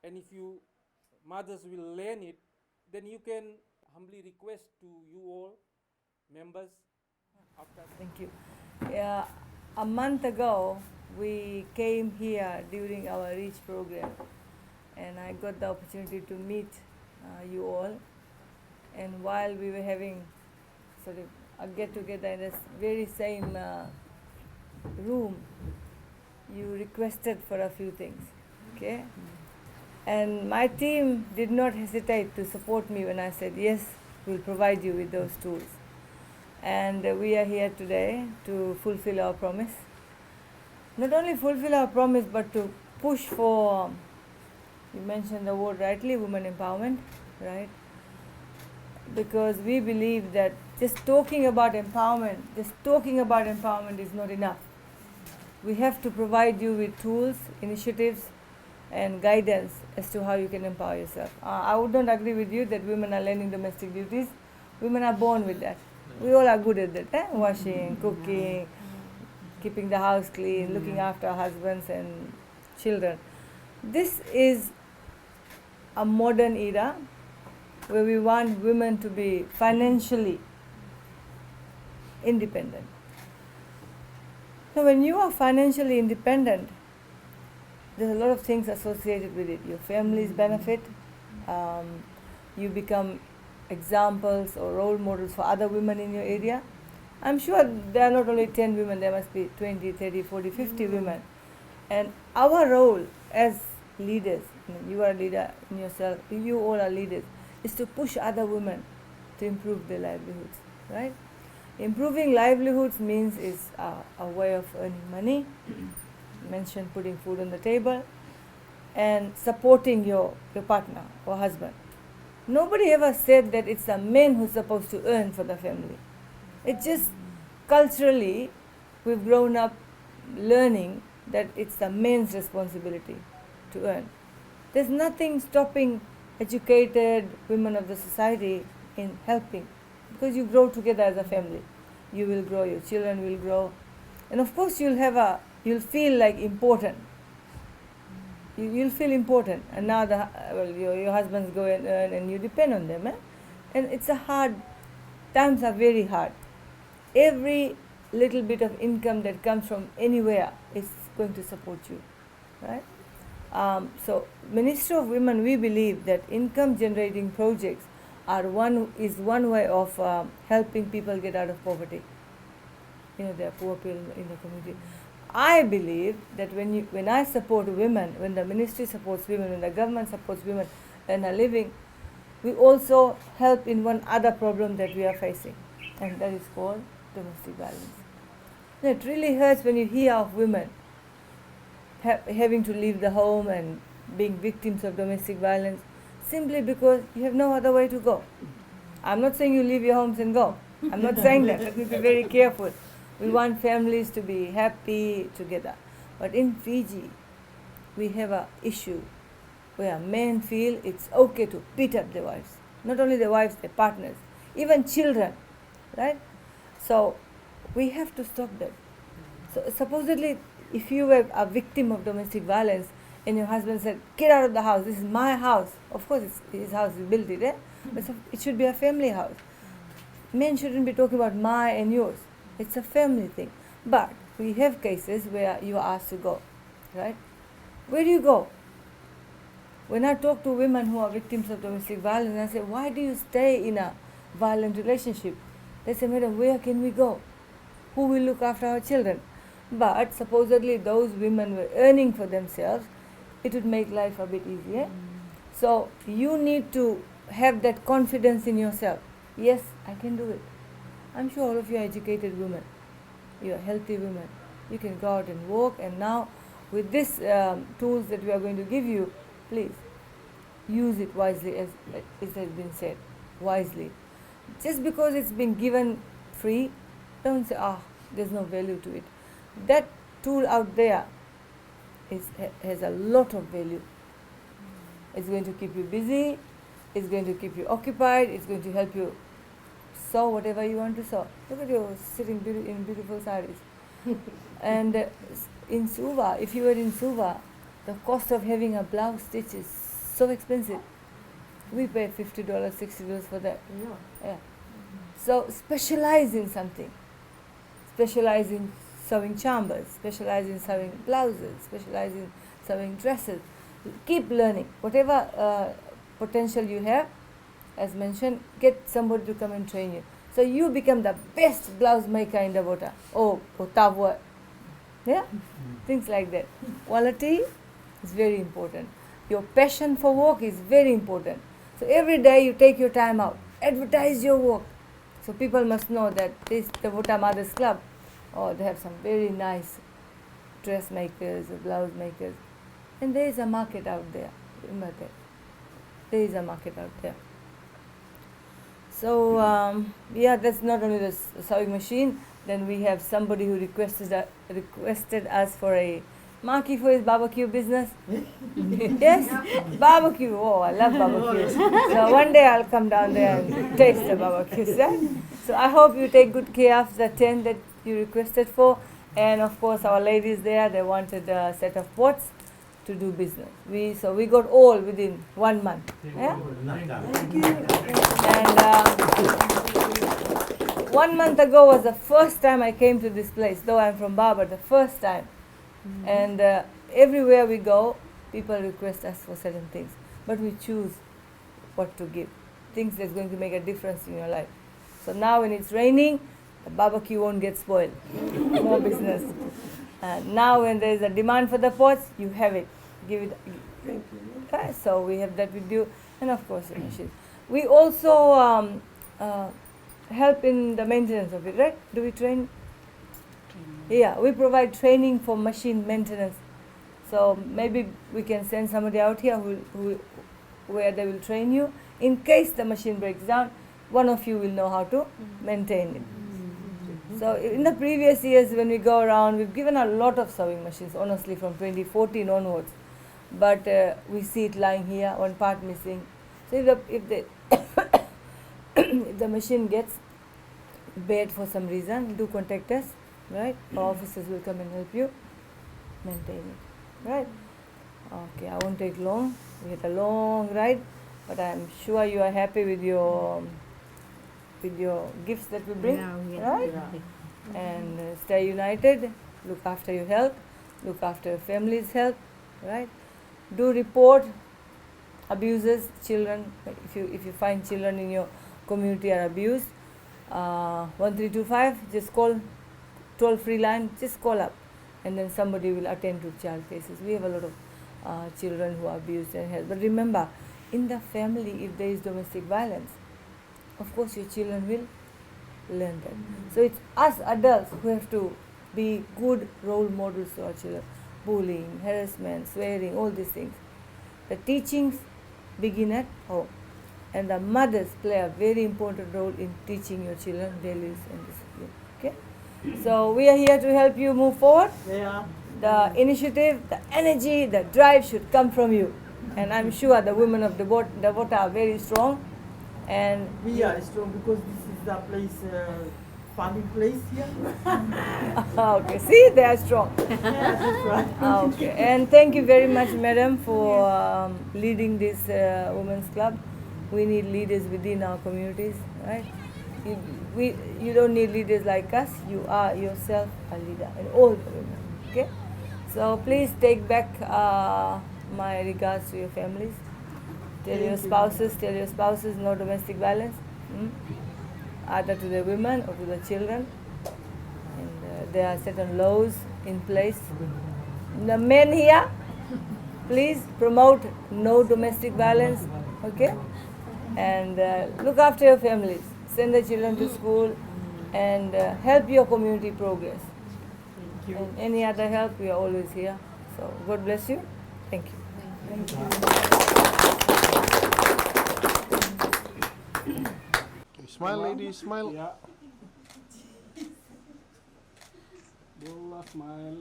And if you mothers will learn it, then you can humbly request to you all members after. Thank you. Yeah, a month ago, we came here during our REACH program, and I got the opportunity to meet you all. And while we were having sort of a get together in this very same room, you requested for a few things, okay? And my team did not hesitate to support me when I said, yes, we'll provide you with those tools. And we are here today to fulfill our promise. Not only fulfill our promise, but to push for, you mentioned the word rightly, women empowerment, right? Because we believe that just talking about empowerment is not enough. We have to provide you with tools, initiatives, and guidance as to how you can empower yourself. I would not agree with you that women are learning domestic duties. Women are born with that. We all are good at that, eh? Washing, cooking, keeping the house clean, looking after our husbands and children. This is a modern era where we want women to be financially independent. Now, when you are financially independent, there's a lot of things associated with it. Your families benefit. You become examples or role models for other women in your area. I'm sure there are not only 10 women, there must be 20, 30, 40, 50 women. And our role as leaders, you are a leader in yourself, you all are leaders, is to push other women to improve their livelihoods, right? Improving livelihoods means is a way of earning money. Mentioned putting food on the table and supporting your partner or husband. Nobody ever said that it's the men who's supposed to earn for the family. It's just culturally we've grown up learning that it's the men's responsibility to earn. There's nothing stopping educated women of the society in helping, because you grow together as a family. You will grow, your children will grow, and of course you'll feel like important. You'll feel important, and now your husbands go and earn, and you depend on them. And it's a hard, times are very hard. Every little bit of income that comes from anywhere is going to support you, right? So, Ministry of Women, we believe that income generating projects is one way of helping people get out of poverty. There are poor people in the community. I believe that when I support women, when the ministry supports women, when the government supports women and are living, we also help in one other problem that we are facing, and that is called domestic violence. It really hurts when you hear of women having to leave the home and being victims of domestic violence simply because you have no other way to go. I'm not saying you leave your homes and go. I'm not saying that. Let me be very careful. We want families to be happy together. But in Fiji, we have an issue where men feel it's okay to beat up their wives. Not only their wives, their partners, even children, right? So we have to stop that. So supposedly, if you were a victim of domestic violence and your husband said, get out of the house, this is my house. Of course, it's his house, he built it, but it should be a family house. Men shouldn't be talking about my and yours. It's a family thing. But we have cases where you are asked to go, right? Where do you go? When I talk to women who are victims of domestic violence, I say, why do you stay in a violent relationship? They say, madam, where can we go? Who will look after our children? But supposedly those women were earning for themselves. It would make life a bit easier. So you need to have that confidence in yourself. Yes, I can do it. I'm sure all of you are educated women. You are healthy women. You can go out and walk. And now with these tools that we are going to give you, please use it wisely, as it has been said, wisely. Just because it's been given free, don't say, there's no value to it. That tool out there has a lot of value. It's going to keep you busy, it's going to keep you occupied, it's going to help you sew whatever you want to sew. Look at you sitting in beautiful sarees. And in Suva, if you were in Suva, the cost of having a blouse stitch is so expensive. We pay $50, $60 for that. Yeah. So specialize in something. Specialize in sewing chambers, specialize in sewing blouses, specialize in sewing dresses. Keep learning. Whatever potential you have, as mentioned, get somebody to come and train you. So you become the best blouse maker in Davota or Tavua. Yeah? Things like that. Quality is very important. Your passion for work is very important. So every day you take your time out, advertise your work. So people must know that this Davota Mothers Club, they have some very nice dressmakers or blouse makers. And there is a market out there. Remember that. There is a market out there. So, that's not only the sewing machine. Then we have somebody who requested us for a marquee for his barbecue business. Yes, barbecue. Oh, I love barbecue. So one day I'll come down there and taste the barbecue. So I hope you take good care of the tent that you requested for. And of course, our ladies there, they wanted a set of pots to do business. We got all within 1 month. Yeah? And 1 month ago was the first time I came to this place, though I'm from Barber, the first time. And everywhere we go, people request us for certain things. But we choose what to give, things that's going to make a difference in your life. So now when it's raining, the barbecue won't get spoiled. More business. Now when there is a demand for the pots, you have it. Give it. Okay, so we have that with you. And of course the machine. We also help in the maintenance of it, right? Do we train? Yeah, we provide training for machine maintenance. So maybe we can send somebody out here where they will train you. In case the machine breaks down, one of you will know how to maintain it. So in the previous years when we go around, we've given a lot of sewing machines, honestly, from 2014 onwards. But we see it lying here, one part missing. So if the machine gets bad for some reason, do contact us, right? Our officers will come and help you maintain it, right? Okay, I won't take long. We had a long ride, but I'm sure you are happy with your gifts that we bring, right? Yeah. And stay united, look after your health, look after your family's health, right? Do report abuses, children. If you find children in your community are abused, 1325, just call toll-free line, just call up, and then somebody will attend to child cases. We have a lot of children who are abused and held. But remember, in the family, if there is domestic violence, of course your children will learn that. So it's us adults who have to be good role models to our children. Bullying, harassment, swearing, all these things. The teachings begin at home. And the mothers play a very important role in teaching your children values and discipline. Okay? So we are here to help you move forward. Yeah. The initiative, the energy, the drive should come from you. And I'm sure the women of Davota are very strong. And we are strong because this is the place, farming place here. Okay, see, they are strong. Yeah, that's right. Okay, and thank you very much, madam, for leading this women's club. We need leaders within our communities, right? You don't need leaders like us. You are yourself a leader, and all the women. Okay, so please take back my regards to your families. Tell your spouses no domestic violence, either to the women or to the children. And there are certain laws in place. The men here, please promote no domestic violence, okay? And look after your families. Send the children to school and help your community progress. Thank you. And any other help, we are always here. So God bless you. Thank you. Thank you. Smile, ladies, smile. Yeah. Bola smile.